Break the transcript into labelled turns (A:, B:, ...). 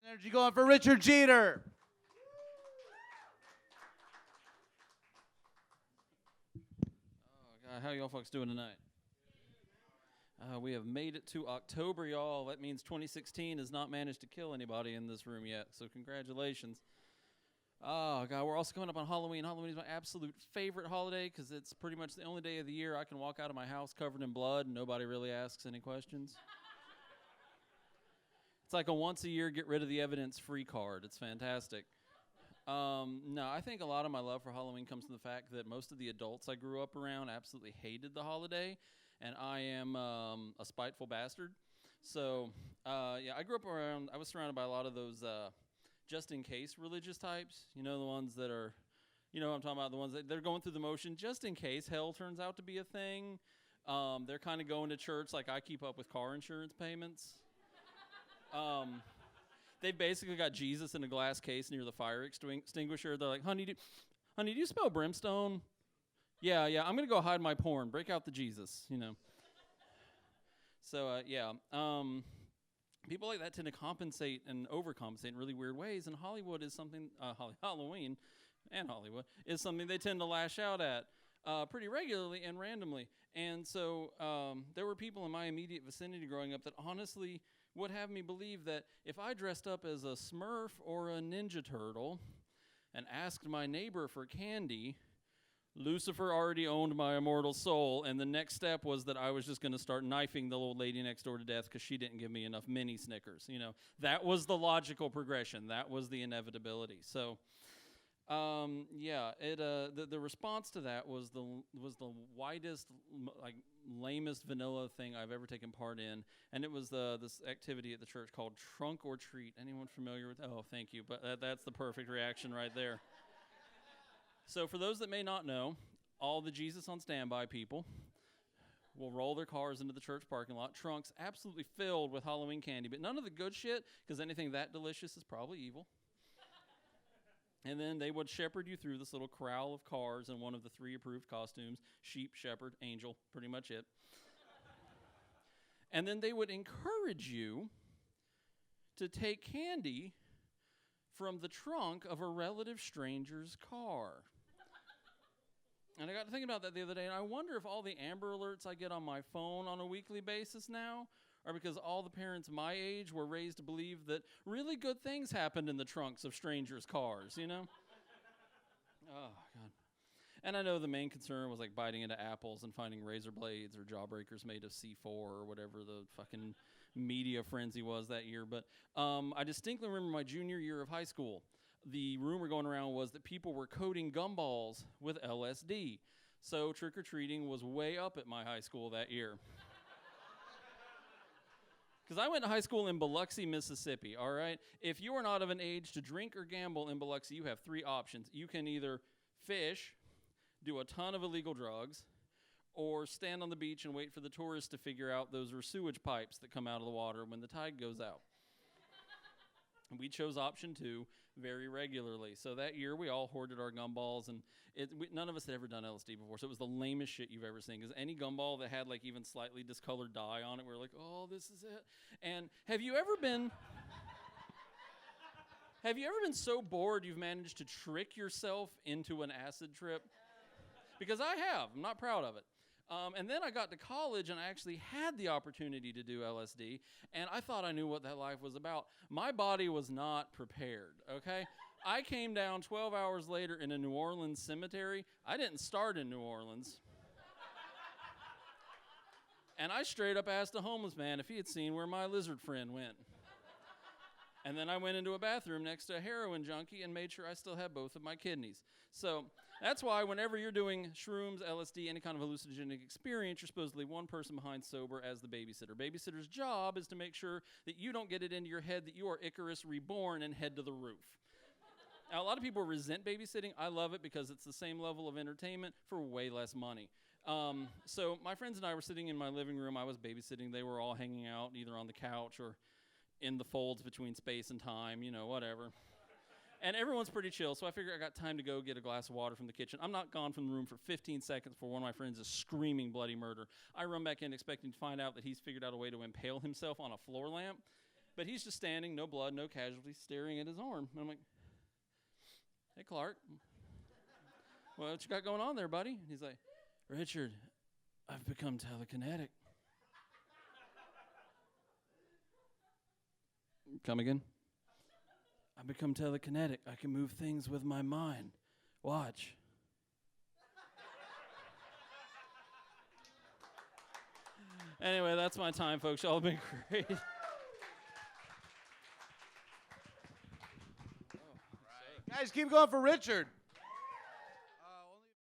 A: Energy going for Richard Jeter.
B: Oh, God, how y'all folks doing tonight? We have made it to October, y'all. That means 2016 has not managed to kill anybody in this room yet, so congratulations. Oh, God, we're also coming up on Halloween. Halloween is my absolute favorite holiday because it's pretty much the only day of the year I can walk out of my house covered in blood and nobody really asks any questions. It's like a once-a-year get rid of the evidence-free card. It's fantastic. No, I think a lot of my love for Halloween comes from the fact that most of the adults I grew up around absolutely hated the holiday, and I am a spiteful bastard. So, yeah, I was surrounded by a lot of those just-in-case religious types. You know, the ones that are, you know what I'm talking about, the ones that they're going through the motion just in case hell turns out to be a thing. They're kind of going to church like I keep up with car insurance payments. They basically got Jesus in a glass case near the fire extinguisher. They're like, honey, do you smell brimstone? Yeah, I'm going to go hide my porn. Break out the Jesus, you know. So, yeah. People like that tend to compensate and overcompensate in really weird ways, and Hollywood is something, Halloween and Hollywood is something they tend to lash out at pretty regularly and randomly. And so there were people in my immediate vicinity growing up that honestly would have me believe that if I dressed up as a Smurf or a Ninja Turtle and asked my neighbor for candy, Lucifer already owned my immortal soul, and the next step was that I was just going to start knifing the old lady next door to death because she didn't give me enough mini Snickers. You know, that was the logical progression. That was the inevitability. So, yeah, the response to that was the widest, like, lamest vanilla thing I've ever taken part in, and it was this activity at the church called Trunk or Treat. Anyone familiar with? Oh, thank you. But that's the perfect reaction right there. So for those that may not know, all the Jesus on Standby people will roll their cars into the church parking lot, trunks absolutely filled with Halloween candy, but none of the good shit, because anything that delicious is probably evil. And then they would shepherd you through this little corral of cars in one of the 3 approved costumes: sheep, shepherd, angel, pretty much it. And then they would encourage you to take candy from the trunk of a relative stranger's car. And I got to thinking about that the other day, and I wonder if all the Amber Alerts I get on my phone on a weekly basis now are because all the parents my age were raised to believe that really good things happened in the trunks of strangers' cars, you know? Oh, God. And I know the main concern was like biting into apples and finding razor blades or jawbreakers made of C4 or whatever the fucking media frenzy was that year. But I distinctly remember my junior year of high school. The rumor going around was that people were coating gumballs with LSD. So trick-or-treating was way up at my high school that year. Because I went to high school in Biloxi, Mississippi, all right? If you are not of an age to drink or gamble in Biloxi, you have 3 options. You can either fish, do a ton of illegal drugs, or stand on the beach and wait for the tourists to figure out those are sewage pipes that come out of the water when the tide goes out. We chose option 2 very regularly. So that year, we all hoarded our gumballs, and none of us had ever done LSD before, so it was the lamest shit you've ever seen. Because any gumball that had, like, even slightly discolored dye on it, we were like, oh, this is it. And have you ever been so bored you've managed to trick yourself into an acid trip? Because I have. I'm not proud of it. And then I got to college, and I actually had the opportunity to do LSD, and I thought I knew what that life was about. My body was not prepared, okay? I came down 12 hours later in a New Orleans cemetery. I didn't start in New Orleans. And I straight up asked a homeless man if he had seen where my lizard friend went. And then I went into a bathroom next to a heroin junkie and made sure I still had both of my kidneys. So that's why whenever you're doing shrooms, LSD, any kind of hallucinogenic experience, you're supposed to leave one person behind sober as the babysitter. Babysitter's job is to make sure that you don't get it into your head that you are Icarus reborn and head to the roof. Now, a lot of people resent babysitting. I love it because it's the same level of entertainment for way less money. So my friends and I were sitting in my living room. I was babysitting. They were all hanging out either on the couch or in the folds between space and time, you know, whatever. And everyone's pretty chill, so I figured I got time to go get a glass of water from the kitchen. I'm not gone from the room for 15 seconds before one of my friends is screaming bloody murder. I run back in expecting to find out that he's figured out a way to impale himself on a floor lamp. But he's just standing, no blood, no casualties, staring at his arm. And I'm like, hey, Clark, what you got going on there, buddy? And he's like, Richard, I've become telekinetic. Come again? I've become telekinetic. I can move things with my mind. Watch. Anyway, that's my time, folks. Y'all have been great.
A: Guys, keep going for Richard.